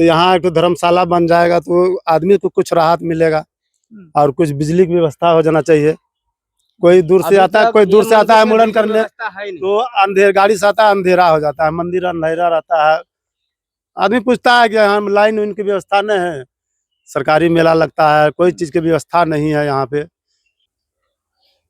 तो यहाँ एक धर्मशाला बन जाएगा तो आदमी को कुछ राहत मिलेगा और कुछ बिजली की व्यवस्था हो जाना चाहिए। कोई दूर से आता है, कोई दूर से आता है मुड़न करने तो अंधेर गाड़ी से आता है, अंधेरा हो जाता है, मंदिर अंधेरा रहता है। आदमी पूछता है कि हम लाइन उन की व्यवस्था नहीं है, सरकारी मेला लगता है, कोई चीज की व्यवस्था नहीं है यहाँ पे।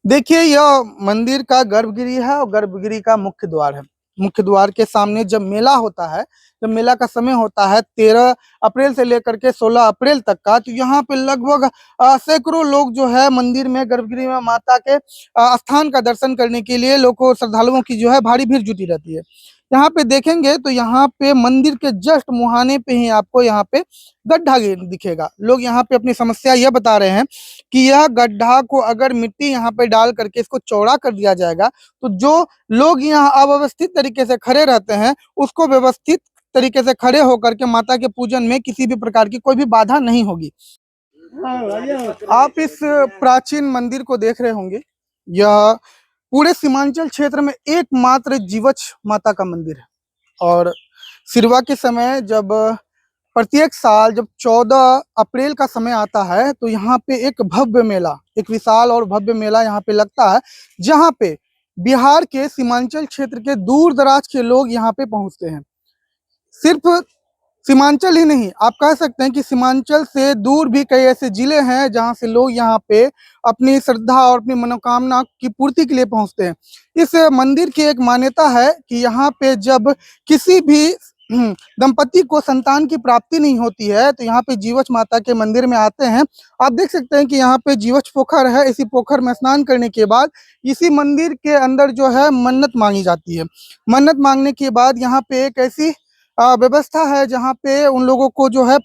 देखिए यह मंदिर का गर्भगृह है और गर्भगृह का मुख्य द्वार है। मुख्य द्वार के सामने जब मेला होता है, जब मेला का समय होता है 13 अप्रैल से लेकर के 16 अप्रैल तक का, तो यहाँ पे लगभग सैकड़ों लोग जो है मंदिर में गर्भगृह में माता के स्थान का दर्शन करने के लिए लोगों श्रद्धालुओं की जो है भारी भीड़ जुटी रहती है। यहाँ पे देखेंगे तो यहाँ पे मंदिर के जस्ट मुहाने पे ही आपको यहाँ पे गड्ढा दिखेगा। लोग यहाँ पे अपनी समस्या यह बता रहे हैं कि यह गड्ढा को अगर मिट्टी यहाँ पे डाल करके इसको चौड़ा कर दिया जाएगा तो जो लोग यहाँ अव्यवस्थित तरीके से खड़े रहते हैं उसको व्यवस्थित तरीके से खड़े होकर के माता के पूजन में किसी भी प्रकार की कोई भी बाधा नहीं होगी। आप इस प्राचीन मंदिर को देख रहे होंगे, यह पूरे सीमांचल क्षेत्र में एकमात्र जीवछ माता का मंदिर है। और सिरवा के समय जब प्रत्येक साल जब 14 अप्रैल का समय आता है तो यहाँ पे एक भव्य मेला, एक विशाल और भव्य मेला यहाँ पे लगता है, जहाँ पे बिहार के सीमांचल क्षेत्र के दूर दराज के लोग यहाँ पे पहुँचते हैं। सिर्फ सीमांचल ही नहीं, आप कह सकते हैं कि सीमांचल से दूर भी कई ऐसे जिले हैं जहां से लोग यहाँ पे अपनी श्रद्धा और अपनी मनोकामना की पूर्ति के लिए पहुंचते हैं। इस मंदिर की एक मान्यता है कि यहाँ पे जब किसी भी दंपति को संतान की प्राप्ति नहीं होती है तो यहाँ पे जीवछ माता के मंदिर में आते हैं। आप देख सकते हैं कि यहाँ पे जीवछ पोखर है। इसी पोखर में स्नान करने के बाद इसी मंदिर के अंदर जो है मन्नत मांगी जाती है। मन्नत मांगने के बाद यहाँ पे एक ऐसी व्यवस्था है जहाँ पे उन लोगों को जो है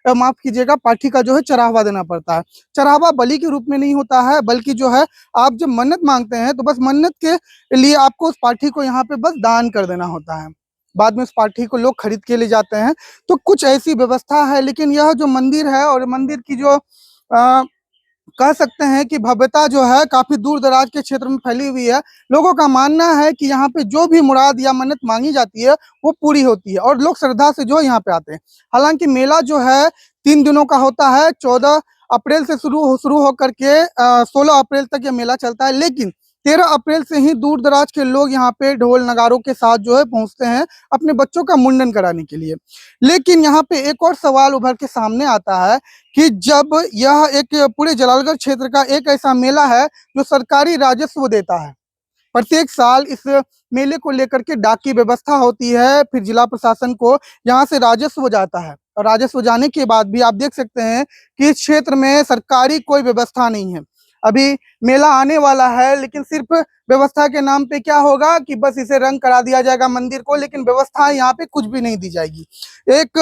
माफ कीजिएगा पाठी का जो है चढ़ावा देना पड़ता है। चढ़ावा बलि के रूप में नहीं होता है, बल्कि जो है आप जब मन्नत मांगते हैं तो बस मन्नत के लिए आपको उस पाठी को यहाँ पे बस दान कर देना होता है। बाद में उस पाठी को लोग खरीद के ले जाते हैं। तो कुछ ऐसी व्यवस्था है। लेकिन यह जो मंदिर है और मंदिर की जो कह सकते हैं कि भव्यता जो है काफी दूर दराज के क्षेत्र में फैली हुई है। लोगों का मानना है कि यहाँ पे जो भी मुराद या मन्नत मांगी जाती है वो पूरी होती है और लोग श्रद्धा से जो है यहाँ पे आते हैं। हालांकि मेला जो है 3 दिनों का होता है। 14 अप्रैल से शुरू होकर के 16 अप्रैल तक ये मेला चलता है। लेकिन 13 अप्रैल से ही दूर दराज के लोग यहाँ पे ढोल नगारों के साथ जो है पहुंचते हैं अपने बच्चों का मुंडन कराने के लिए। लेकिन यहाँ पे एक और सवाल उभर के सामने आता है कि जब यह एक पूरे जलालगढ़ क्षेत्र का एक ऐसा मेला है जो सरकारी राजस्व देता है। प्रत्येक साल इस मेले को लेकर के डाक की व्यवस्था होती है, फिर जिला प्रशासन को यहाँ से राजस्व जाता है और राजस्व जाने के बाद भी आप देख सकते हैं कि इस क्षेत्र में सरकारी कोई व्यवस्था नहीं है। अभी मेला आने वाला है लेकिन सिर्फ व्यवस्था के नाम पे क्या होगा कि बस इसे रंग करा दिया जाएगा मंदिर को, लेकिन व्यवस्था यहाँ पे कुछ भी नहीं दी जाएगी। एक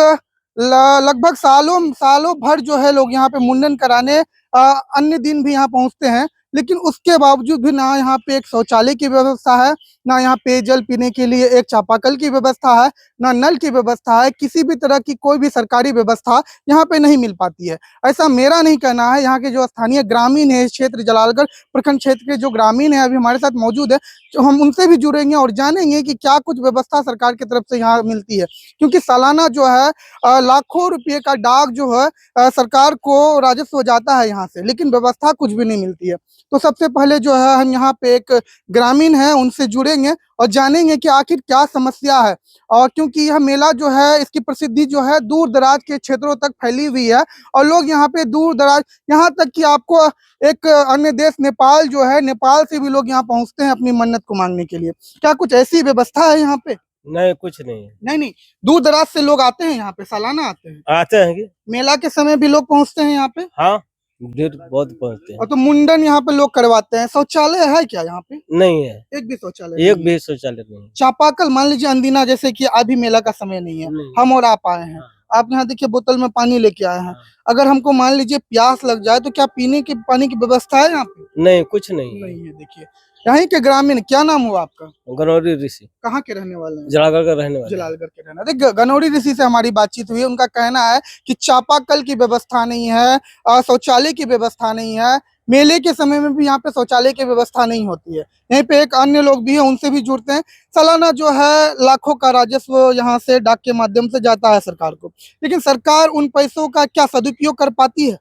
लगभग सालों भर जो है लोग यहाँ पे मुंडन कराने अन्य दिन भी यहाँ पहुँचते हैं, लेकिन उसके बावजूद भी ना यहाँ पे एक शौचालय की व्यवस्था है, ना यहाँ पे जल पीने के लिए एक चापाकल की व्यवस्था है, ना नल की व्यवस्था है। किसी भी तरह की कोई भी सरकारी व्यवस्था यहाँ पे नहीं मिल पाती है। ऐसा मेरा नहीं कहना है, यहाँ के जो स्थानीय ग्रामीण है, इस क्षेत्र जलालगढ़ प्रखंड क्षेत्र के जो ग्रामीण है अभी हमारे साथ मौजूद है, जो हम उनसे भी जुड़ेंगे और जानेंगे कि क्या कुछ व्यवस्था सरकार की तरफ से यहाँ मिलती है। क्योंकि सालाना जो है लाखों रुपये का डाक जो है सरकार को राजस्व जाता है यहाँ से, लेकिन व्यवस्था कुछ भी नहीं मिलती है। तो सबसे पहले जो है हम यहाँ पे एक ग्रामीण है उनसे जुड़ेंगे और जानेंगे कि आखिर क्या समस्या है। और क्योंकि यह मेला जो है इसकी प्रसिद्धि जो है दूर दराज के क्षेत्रों तक फैली हुई है और लोग यहाँ पे दूर दराज, यहाँ तक कि आपको एक अन्य देश नेपाल जो है, नेपाल से भी लोग यहाँ पहुँचते हैं अपनी मन्नत को मांगने के लिए। क्या कुछ ऐसी व्यवस्था है यहाँ पे? नहीं, कुछ नहीं। नहीं, दूर दराज से लोग आते हैं यहाँ पे, सालाना आते हैं कि मेला के समय भी लोग पहुँचते हैं यहाँ पे? हाँ, भीड़ बहुत पहुँचते हैं। और तो मुंडन यहाँ पे लोग करवाते हैं। शौचालय है क्या यहाँ पे? नहीं है, एक भी शौचालय? एक भी शौचालय नहीं। चापाकल मान लीजिए अंदीना, जैसे कि अभी मेला का समय नहीं है, हम और आप आए हैं, आप यहाँ देखिए बोतल में पानी लेके आए हैं, अगर हमको मान लीजिए प्यास लग जाए तो क्या पीने के पानी की व्यवस्था है यहाँ पे? नहीं, कुछ नहीं नहीं है। देखिए यहीं के ग्रामीण, क्या नाम हुआ आपका? गनौरी ऋषि। कहाँ के रहने वाले हैं? जलालगढ़ का रहने वाले। जलालगढ़ के रहना। देखिए गनौरी ऋषि से हमारी बातचीत हुई, उनका कहना है कि चापाकल की व्यवस्था नहीं है, शौचालय की व्यवस्था नहीं है, मेले के समय में भी यहाँ पे शौचालय की व्यवस्था नहीं होती है। यहीं पे एक अन्य लोग भी हैं, उनसे भी जुड़ते हैं। सालाना जो है लाखों का राजस्व यहाँ से डाक के माध्यम से जाता है सरकार को, लेकिन सरकार उन पैसों का क्या सदुपयोग कर पाती है?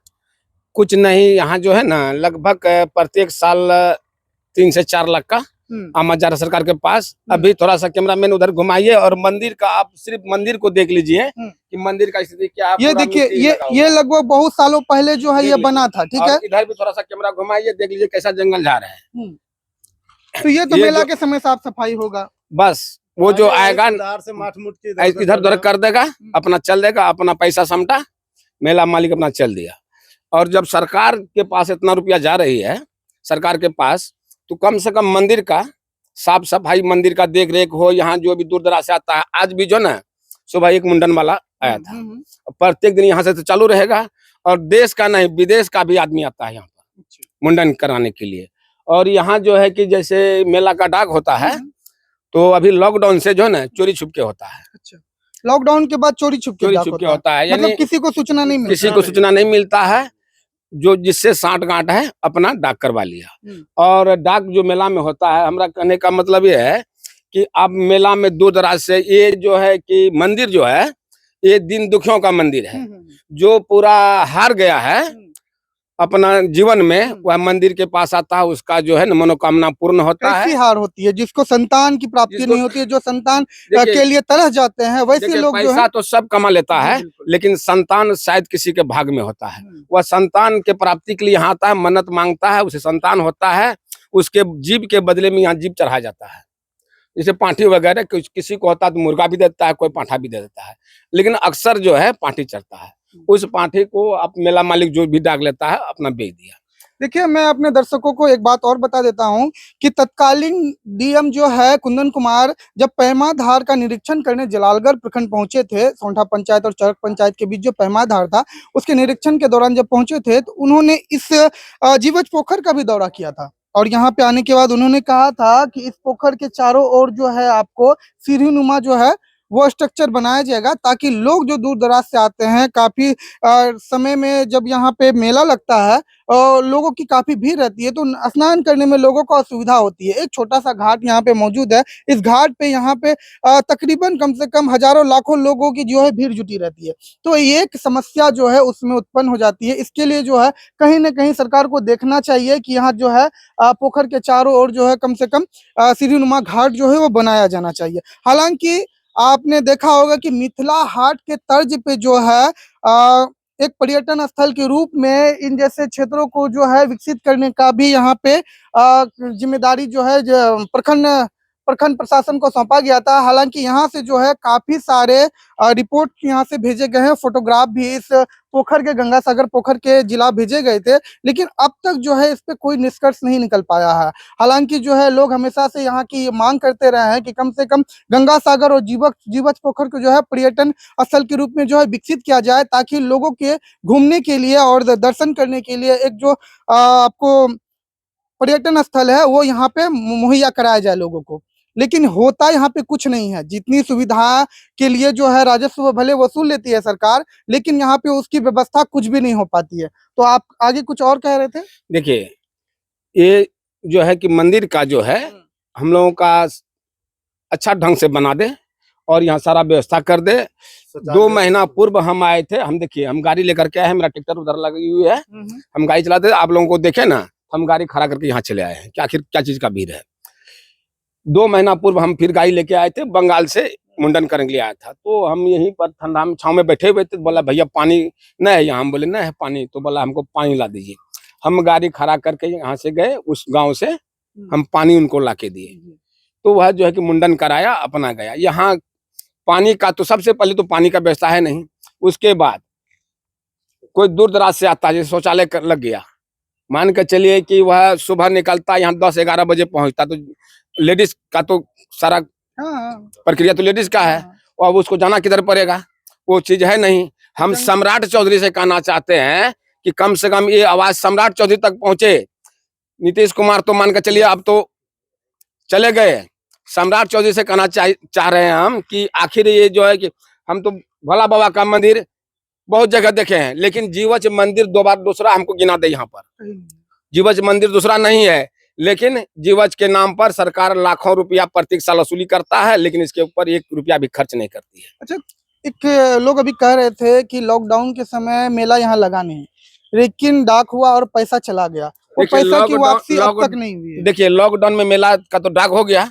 कुछ नहीं। यहाँ जो है ना लगभग प्रत्येक साल 3 से 4 लाख का आमद जा रहा है सरकार के पास। अभी थोड़ा सा कैमरामैन उधर घुमाइए और मंदिर का आप सिर्फ मंदिर को देख लीजिए कि मंदिर का स्थिति क्या है। ये पूरा देखिए, मिट्टी लगा हुआ ये लगभग बहुत सालों पहले जो है देख ये लीजिए। बना था, ठीक और है। इधर भी थोड़ा सा कैमरा घुमाइए, देख लीजिए कैसा जंगल झाड़ है। तो ये तो ये मेला जो- के समय साफ सफाई होगा। बस वो जो आएगा इधर से माठ मुठ के इधर उधर कर देगा, अपना चल देगा, अपना पैसा समटा, मेला मालिक अपना चल दिया। और जब सरकार के पास इतना रुपया जा रही है सरकार के पास, तो कम से कम मंदिर का साफ सफाई, मंदिर का देख रेख हो। यहाँ जो भी दूर दराज से आता है, आज भी जो ना सुबह एक मुंडन वाला आया था, प्रत्येक दिन यहाँ से तो चालू रहेगा। और देश का नहीं विदेश का भी आदमी आता है यहाँ पर मुंडन कराने के लिए। और यहाँ जो है कि जैसे मेला का डाक होता है, तो अभी लॉकडाउन से जो है ना चोरी छुपके होता है। अच्छा, लॉकडाउन के बाद चोरी छुपके चोरी डाक छुपके होता होता है, मतलब यानी किसी को सूचना नहीं मिलती। किसी को सूचना नहीं मिलता है। जो जिससे साठ गांठ है अपना डाक करवा लिया। और डाक जो मेला में होता है, हमरा कहने का मतलब ये है कि अब मेला में दूर दराज से ये जो है कि मंदिर जो है ये दीन दुखियों का मंदिर है। जो पूरा हार गया है अपना जीवन में, वह मंदिर के पास आता है, उसका जो है ना मनोकामना पूर्ण होता कैसी है। हार होती है? जिसको संतान की प्राप्ति जिसको- नहीं होती है, जो संतान देखिए- के लिए तरस जाते हैं, वैसे देखिए, लोग जो पैसा है तो सब कमा लेता जी, है, बिल्कुल। लेकिन संतान शायद किसी के भाग में होता है। वह संतान के प्राप्ति के लिए यहाँ आता है, मन्नत मांगता है, उसे संतान होता है, उसके जीव के बदले में यहाँ जीव चढ़ाया जाता है। जैसे पांठी वगैरह किसी को होता है तो मुर्गा भी देता है, कोई पांठा भी दे देता है, लेकिन अक्सर जो है पांठी चढ़ता है। उस पांठी को आप मेला मालिक जो भी डाक लेता है अपना बेच दिया। देखिए, मैं अपने दर्शकों को एक बात और बता देता हूं कि तत्कालीन डीएम जो है कुंदन कुमार जब पैमा धार का निरीक्षण करने जलालगढ़ प्रखंड पहुंचे थे, सोंठा पंचायत और चरक पंचायत के बीच जो पैमा धार था, उसके निरीक्षण के दौरान जब पहुंचे थे तो उन्होंने इस जीवछ पोखर का भी दौरा किया था। और यहाँ पे आने के बाद उन्होंने कहा था कि इस पोखर के चारों ओर जो है आपको सीढ़ीनुमा जो है वो स्ट्रक्चर बनाया जाएगा, ताकि लोग जो दूर दराज से आते हैं, काफी समय में जब यहाँ पे मेला लगता है और लोगों की काफी भीड़ रहती है, तो स्नान करने में लोगों को असुविधा होती है। एक छोटा सा घाट यहाँ पे मौजूद है। इस घाट पे यहाँ पे तकरीबन कम से कम हजारों लाखों लोगों की जो है भीड़ जुटी रहती है। तो एक समस्या जो है उसमें उत्पन्न हो जाती है। इसके लिए जो है कहीं ना कहीं सरकार को देखना चाहिए कि यहाँ जो है पोखर के चारों ओर जो है कम से कम सीढ़ीनुमा घाट जो है वो बनाया जाना चाहिए। हालांकि आपने देखा होगा कि मिथिला हाट के तर्ज पे जो है एक पर्यटन स्थल के रूप में इन जैसे क्षेत्रों को जो है विकसित करने का भी यहाँ पे जिम्मेदारी जो है प्रखंड प्रशासन को सौंपा गया था। हालांकि यहाँ से जो है काफी सारे रिपोर्ट यहाँ से भेजे गए हैं, फोटोग्राफ भी इस पोखर के गंगासागर पोखर के जिला भेजे गए थे, लेकिन अब तक जो है इस पे कोई निष्कर्ष नहीं निकल पाया है। हालांकि जो है लोग हमेशा से यहाँ की मांग करते रहे हैं कि कम से कम गंगासागर और जीवछ पोखर को जो है पर्यटन स्थल के रूप में जो है विकसित किया जाए, ताकि लोगों के घूमने के लिए और दर्शन करने के लिए एक जो आपको पर्यटन स्थल है वो यहाँ पे मुहैया कराया जाए लोगों को। लेकिन होता यहाँ पे कुछ नहीं है। जितनी सुविधा के लिए जो है राजस्व भले वसूल लेती है सरकार, लेकिन यहाँ पे उसकी व्यवस्था कुछ भी नहीं हो पाती है। तो आप आगे कुछ और कह रहे थे? देखिए, ये जो है कि मंदिर का जो है हम लोगों का अच्छा ढंग से बना दे और यहाँ सारा व्यवस्था कर दे। 2 महीना पूर्व हम आए थे, हम देखिए हम गाड़ी लेकर के आए हैं, मेरा ट्रैक्टर उधर लगी हुई है, हम गाड़ी चलाते, आप लोगों को देखे ना, हम गाड़ी खड़ा करके यहाँ चले आए हैं कि आखिर क्या चीज का भीड़ है। 2 महीना पूर्व हम फिर गाड़ी लेके आए थे, बंगाल से मुंडन करने के लिए आया था। तो हम यहीं पर ठंडा में छाँव में बैठे हुए थे, बोला भैया पानी न है यहाँ, हम बोले न है पानी, तो बोला हमको पानी ला दीजिए। हम गाड़ी खड़ा करके यहाँ से गए, उस गांव से हम पानी उनको ला के दिए। तो वह जो है कि मुंडन कराया, अपना गया। यहाँ पानी का तो सबसे पहले तो पानी का व्यवस्था है नहीं। उसके बाद कोई दूर दराज से आता है, जैसे शौचालय लग गया, मान के चलिए कि वह सुबह निकलता, यहाँ 10-11 बजे पहुंचता, तो लेडीज का तो सारा प्रक्रिया तो लेडीज का है, और अब उसको जाना किधर पड़ेगा, वो चीज है नहीं। हम सम्राट चौधरी से कहना चाहते हैं कि कम से कम ये आवाज सम्राट चौधरी तक पहुंचे। नीतीश कुमार तो मान के चलिए अब तो चले गए, सम्राट चौधरी से कहना चाह रहे हैं हम कि आखिर ये जो है कि हम तो भोला बाबा का मंदिर बहुत जगह देखे हैं, लेकिन जीवछ मंदिर दूसरा हमको गिना दे यहाँ पर। जीवज मंदिर दूसरा नहीं है, लेकिन जीवज के नाम पर सरकार लाखों रुपया प्रत्येक साल वसूली करता है, लेकिन इसके ऊपर 1 रुपया भी खर्च नहीं करती है। अच्छा, एक लोग अभी कह रहे थे कि लॉकडाउन के समय मेला यहाँ लगा नहीं, लेकिन डाक हुआ और पैसा चला गया, वो देखिए, पैसा की वापसी अब लॉकडाउन- तक नहीं हुई है। देखिए, लॉकडाउन में मेला का तो डाक हो गया,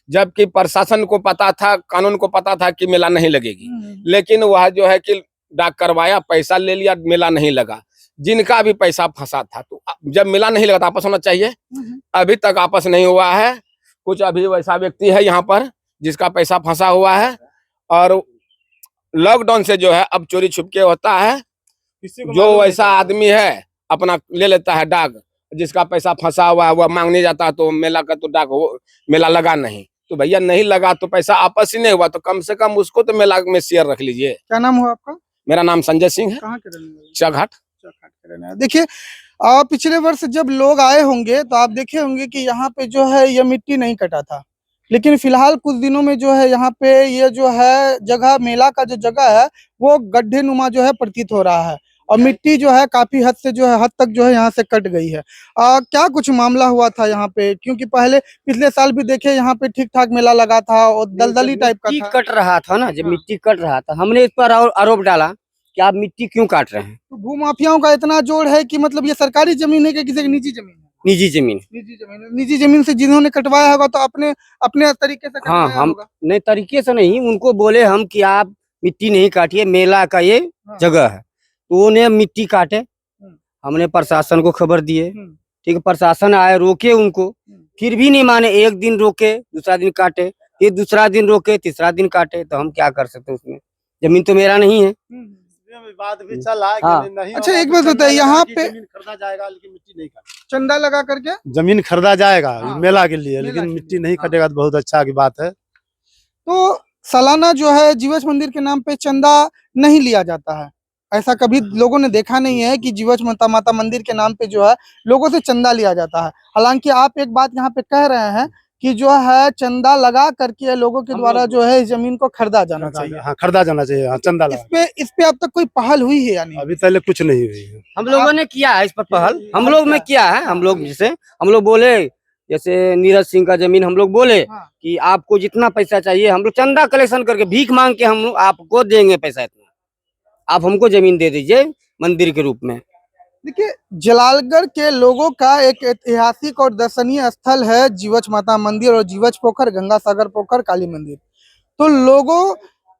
जबकि प्रशासन को पता था, कानून को पता था कि मेला नहीं लगेगी, लेकिन वह जो है कि डाक करवाया, पैसा ले लिया, मेला नहीं लगा। जिनका भी पैसा फंसा था, तो जब मेला नहीं लगा तो आपस होना चाहिए, अभी तक आपस नहीं हुआ है। कुछ अभी वैसा व्यक्ति है यहाँ पर जिसका पैसा फंसा हुआ है, और लॉकडाउन से जो है अब चोरी छुपके होता है। जो वैसा आदमी है अपना ले लेता है डाक, जिसका पैसा फंसा हुआ है वह मांगने जाता है, तो मेला का तो डाक मेला लगा नहीं, तो भैया नहीं लगा तो पैसा आपस ही नहीं हुआ, तो कम से कम उसको तो मेला में शेयर रख लीजिए। क्या नाम हुआ आपका? मेरा नाम संजय सिंह है, कहाँ के रहने वाले? चाघाट। देखिए, पिछले वर्ष जब लोग आए होंगे तो आप देखे होंगे कि यहाँ पे जो है ये मिट्टी नहीं कटा था, लेकिन फिलहाल कुछ दिनों में जो है यहाँ पे ये जो है जगह, मेला का जो जगह है वो गड्ढे नुमा जो है प्रतीत हो रहा है, और मिट्टी जो है काफी हद से जो है हद तक जो है यहाँ से कट गई है। क्या कुछ मामला हुआ था यहाँ पे? क्योंकि पहले पिछले साल भी देखे यहाँ पे ठीक ठाक मेला लगा था और दलदली टाइप का था। कट रहा था ना, जब हाँ। मिट्टी कट रहा था, हमने इस पर आरोप डाला कि आप मिट्टी क्यों काट रहे हैं। तो भूमाफियाओं का इतना जोर है कि मतलब ये सरकारी जमीन है कि किसी की निजी जमीन है? निजी जमीन। निजी जमीन से जिन्होंने कटवाया होगा तो अपने अपने तरीके से हाँ, कटवाया हम होगा। नहीं, तरीके से नहीं, उनको बोले हम कि आप मिट्टी नहीं काटिए, मेला का ये हाँ। जगह है, तो उन्हें मिट्टी काटे। हमने प्रशासन को खबर दिए, ठीक है, प्रशासन आए, रोके उनको, फिर भी नहीं माने। एक दिन रोके, दूसरा दिन काटे, फिर दूसरा दिन रोके, तीसरा दिन काटे, तो हम क्या कर सकते उसमें? जमीन तो मेरा नहीं है। विवाद भी चला है कि हाँ। नहीं अच्छा, होगा एक तो बात चंदा बताइए, लगा यहाँ के पे जमीन खरीदा जाएगा, लेकिन मिट्टी नहीं काटेगा। चंदा लगा करके जमीन खरीदा जाएगा हाँ। मेला के लिए, मेला लेकिन के मिट्टी लिए, नहीं हाँ। कटेगा, तो बहुत अच्छा की बात है। तो सालाना जो है जीवछ मंदिर के नाम पे चंदा नहीं लिया जाता है। ऐसा कभी लोगों ने देखा नहीं है कि जीवछ माता मंदिर के नाम पे जो है लोगों से चंदा लिया जाता है। हालांकि आप एक बात यहाँ पे कह रहे हैं कि जो है चंदा लगा करके लोगों के द्वारा जो है इस जमीन को खरीदा जाना चाहिए। हाँ, खरीदा जाना चाहिए, हाँ, चंदा लगा। इस पे अब तक कोई पहल हुई है या नहीं? अभी पहले कुछ नहीं हुई है। हम लोगों ने किया है इस पर पहल, हम लोग में किया है। हम लोग जैसे हम लोग बोले, जैसे नीरज सिंह का जमीन हम लोग बोले हाँ। कि आपको जितना पैसा चाहिए, हम लोग चंदा कलेक्शन करके भीख मांग के हम आपको देंगे पैसा इतना, आप हमको जमीन दे दीजिए मंदिर के रूप में। देखिए, जलालगढ़ के लोगों का एक ऐतिहासिक और दर्शनीय स्थल है जीवछ माता मंदिर और जीवछ पोखर, गंगा सागर पोखर, काली मंदिर। तो लोगों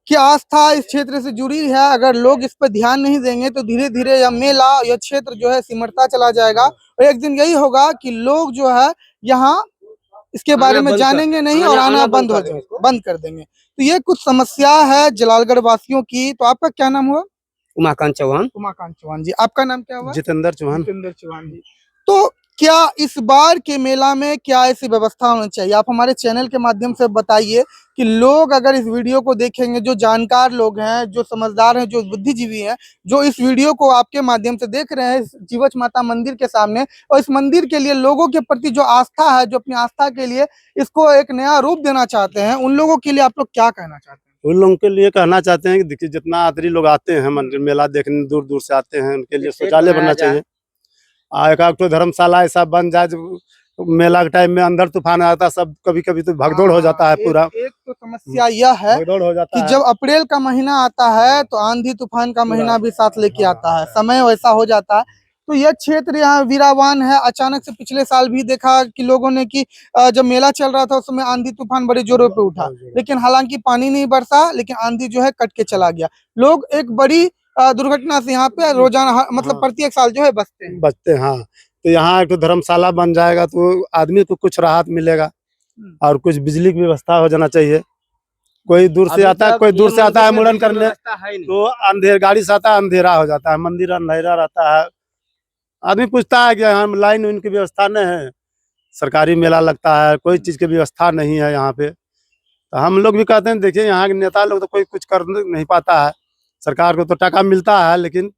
की आस्था इस क्षेत्र से जुड़ी है। अगर लोग इस पर ध्यान नहीं देंगे तो धीरे धीरे यह मेला, यह क्षेत्र जो है सिमटता चला जाएगा, और एक दिन यही होगा कि लोग जो है यहाँ इसके बारे में जानेंगे नहीं और आना बंद कर देंगे। तो ये कुछ समस्या है जलालगढ़ वासियों की। तो आपका क्या नाम हुआ? उमाकांत चौहान। उमाकांत चौहान जी। आपका नाम क्या हुआ? जितेंद्र चौहान। जितेंद्र चौहान जी। तो क्या इस बार के मेला में क्या ऐसी व्यवस्था होनी चाहिए? आप हमारे चैनल के माध्यम से बताइए कि लोग अगर इस वीडियो को देखेंगे, जो जानकार लोग हैं, जो समझदार हैं, जो बुद्धिजीवी हैं, जो इस वीडियो को आपके माध्यम से देख रहे हैं इस जीवछ माता मंदिर के सामने, और इस मंदिर के लिए लोगों के प्रति जो आस्था है, जो अपनी आस्था के लिए इसको एक नया रूप देना चाहते हैं, उन लोगों के लिए आप लोग क्या कहना चाहते हैं? उन लोगों के लिए कहना चाहते हैं कि देखिए, जितना यात्री लोग आते हैं मंदिर मेला देखने, दूर दूर से आते हैं, उनके लिए शौचालय बनना चाहिए। एक तो धर्मशाला ऐसा बन जाए जो मेला के टाइम में अंदर तूफान आता है, सब कभी कभी तो भगदौड़ हो जाता है पूरा। एक तो समस्या यह है भगदौड़ हो जाता कि है। जब अप्रैल का महीना आता है तो आंधी तूफान का महीना भी साथ लेके आता है, समय वैसा हो जाता है। तो यह क्षेत्र यहाँ वीरावान है। अचानक से पिछले साल भी देखा कि लोगों ने कि जब मेला चल रहा था उस समय आंधी तूफान बड़े जोरों पे उठा, लेकिन हालांकि पानी नहीं बरसा, लेकिन आंधी जो है कट के चला गया। लोग एक बड़ी दुर्घटना से यहाँ पे रोजाना मतलब प्रत्येक साल जो है बचते हैं। हाँ, तो यहाँ एक तो धर्मशाला बन जाएगा तो आदमी को कुछ राहत मिलेगा, और कुछ बिजली की व्यवस्था हो जाना चाहिए। कोई दूर से आता है, मुड़न करने, तो अंधेर गाड़ी से आता है, अंधेरा हो जाता है, मंदिर अंधेरा रहता है। आदमी पूछता है कि यहाँ लाइन उनकी व्यवस्था नहीं है, सरकारी मेला लगता है, कोई चीज की व्यवस्था नहीं है यहाँ पे। तो हम लोग भी कहते हैं, देखिए यहाँ के नेता लोग तो कोई कुछ कर नहीं पाता है, सरकार को तो टका मिलता है, लेकिन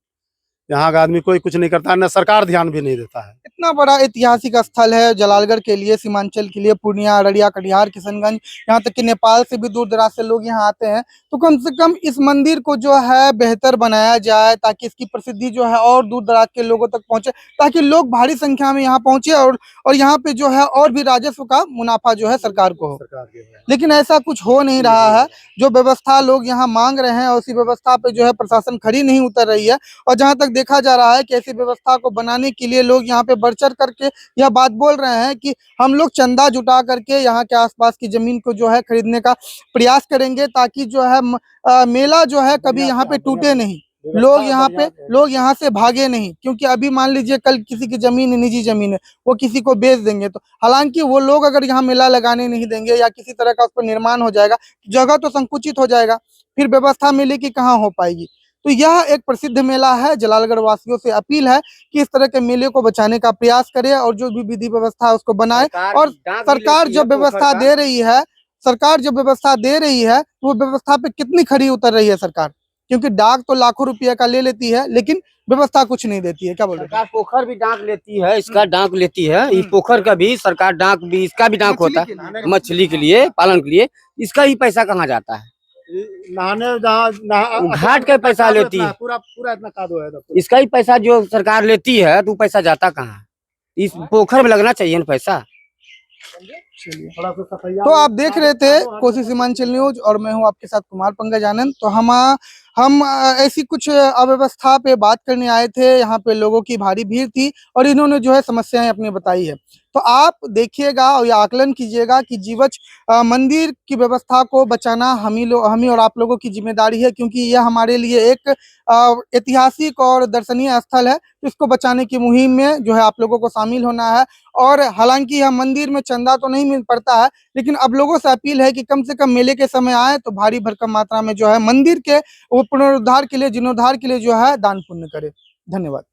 यहाँ का आदमी कोई कुछ नहीं करता है, न सरकार ध्यान भी नहीं देता है। इतना बड़ा ऐतिहासिक स्थल है जलालगढ़ के लिए, सीमांचल के लिए, पूर्णिया, अररिया, कटिहार, किशनगंज, यहाँ तक कि नेपाल से भी दूर दराज से लोग यहाँ आते हैं। तो कम से कम इस मंदिर को जो है बेहतर बनाया जाए ताकि इसकी प्रसिद्धि जो है और दूर दराज के लोगों तक पहुंचे, ताकि लोग भारी संख्या में यहाँ पहुंचे और यहाँ पे जो है और भी राजस्व का मुनाफा जो है सरकार को हो। लेकिन ऐसा कुछ हो नहीं रहा है। जो व्यवस्था लोग यहाँ मांग रहे हैं उसी व्यवस्था पे जो है प्रशासन खड़ी नहीं उतर रही है। और जहाँ तक देखा जा रहा है कि ऐसी व्यवस्था को बनाने के लिए लोग यहाँ पे बढ़ चढ़ करके यह बात बोल रहे हैं कि हम लोग चंदा जुटा करके यहाँ के आसपास की जमीन को जो है खरीदने का प्रयास करेंगे, ताकि जो है मेला जो है कभी यहाँ पे टूटे नहीं, लोग यहाँ से भागे नहीं। क्योंकि अभी मान लीजिए कल किसी की जमीन निजी जमीन है, वो किसी को बेच देंगे, तो हालांकि वो लोग अगर यहाँ मेला लगाने नहीं देंगे या किसी तरह का उस पर निर्माण हो जाएगा, जगह तो संकुचित हो जाएगा, फिर व्यवस्था मेले की कहाँ हो पाएगी। तो यह एक प्रसिद्ध मेला है। जलालगढ़ वासियों से अपील है कि इस तरह के मेले को बचाने का प्रयास करे और जो भी विधि व्यवस्था है उसको बनाए। और सरकार जो व्यवस्था दे रही है, वो व्यवस्था पे कितनी खरी उतर रही है सरकार, क्योंकि डाक तो लाखों रुपये का ले लेती है लेकिन व्यवस्था कुछ नहीं देती है। क्या बोल रहे हैं? सरकार पोखर भी डांक लेती है, इसका डांक लेती है, इस पोखर का भी सरकार डांक भी, इसका भी डांक होता है मछली के लिए, पालन के लिए। इसका ही पैसा कहाँ जाता है? नहाने जहाँ घाट का पैसा लेती है, पूरा इतना कादो है। इसका ही पैसा जो सरकार लेती है, तो पैसा जाता कहाँ है? इस पोखर में लगना चाहिए ना पैसा। तो आप देख रहे थे कोसी सीमांचल न्यूज और मैं हूं आपके साथ कुमार पंकज आनंद। तो हम ऐसी कुछ अव्यवस्था पे बात करने आए थे। यहाँ पे लोगों की भारी भीड़ थी और इन्होंने जो है समस्याएं अपनी बताई है। तो आप देखिएगा और ये आकलन कीजिएगा कि जीवछ मंदिर की व्यवस्था को बचाना हमी और आप लोगों की जिम्मेदारी है, क्योंकि यह हमारे लिए एक ऐतिहासिक और दर्शनीय स्थल है। तो इसको बचाने की मुहिम में जो है आप लोगों को शामिल होना है। और हालांकि यह मंदिर में चंदा तो नहीं मिल पड़ता है, लेकिन अब लोगों से अपील है कि कम से कम मेले के समय आए तो भारी भरकम मात्रा में जो है मंदिर के वो पुनरुद्धार के लिए, जीर्णोद्धार के लिए जो है दान पुण्य करे। धन्यवाद।